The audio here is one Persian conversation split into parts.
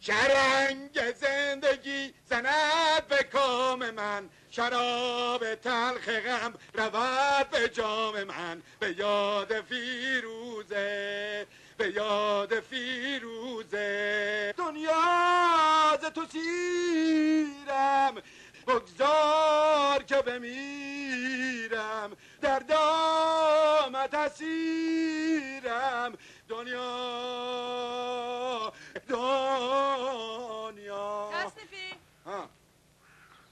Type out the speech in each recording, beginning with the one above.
شرنگ زندگی زند به کام من، شراب تلخ غم رود به جام من. به یاد فیروزه، به یاد فیروزه. دنیا ز تو سیرم، بگذار که بمیرم، در دامت اسیرم. دنیا دنیا. تصنیفی؟ ها،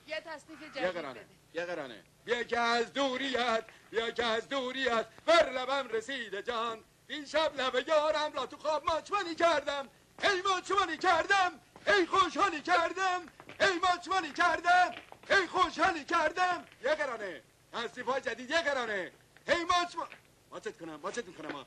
یه تصنیف جدید بده. یه قرانه. بیا که از دوریت، بیا که از دوریت بر لبم رسیده جان. این شب لب یارم را تو خواب ماچمانی کردم. ای ماچمانی کردم، ای خوشحالی کردم، ای ماچمانی کردم، ای خوشحالی کردم. یه قرانه. تصنیف‌های جدید یه قرانه. ای ماچت کنم، ماچت میکنم.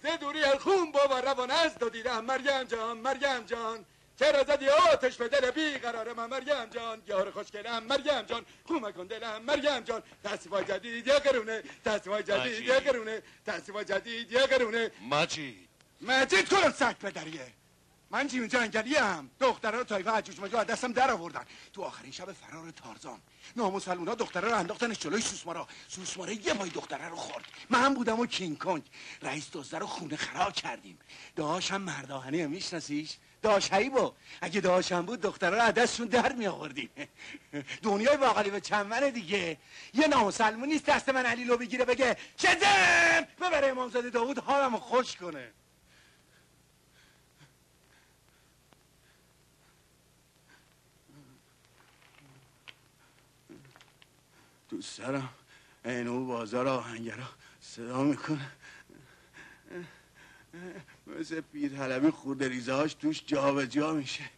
ز دوری خون با روان از دو دیدم. مریم جان، مریم جان، چرا زدی آتش به دل بی قرار من؟ مریم جان، یار خوشگلم مریم جان، خومه کن دلم مریم جان. تصنیف‌های جدید یه قرونه، تصنیف‌های جدید یه قرونه، تصنیف‌های جدید یه قرونه. مجید کنم سگ پدریه. من جیم جنگلیم. دخترها رو تایفه عجوج مجو از دستم در آوردن تو آخرین شب فرار تارزان. نامسلمونا دختره رو انداختنش جلوی سوسمارا. سوسماره یه پای دختره رو خورد. من بودم و کینگ کنگ. رئیس دزده رو خونه خراب کردیم. داشم مرداهنه میشناسیش؟ داشایی با اگه داشم بود دختره رو از دستشون در می آوردیم. دنیای باقالی به چمنه دیگه. یه نامسلمون نیست دست من علی لو بگیره بگه شزم ببره امامزاده داوود حالمو خوش کنه. تو سرم اینو بازار آهنگرا صدا میکنه مثل پیرحلبی خورده ریزه هاش توش جا به جا میشه.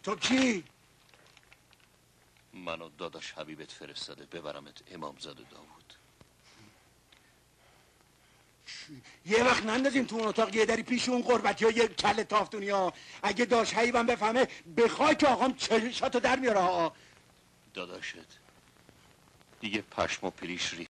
تو کی؟ منو داداش حبیبت فرستاده ببرمت امامزاده داوود. یه وقت نندازیم تو اون اتاق یه دری پیش اون قربتی ها یه کل تافتونی ها. اگه داشت حیبم بفهمه بخوای که آقام چشاتو در میاره ها. داداشت دیگه پشم و پریش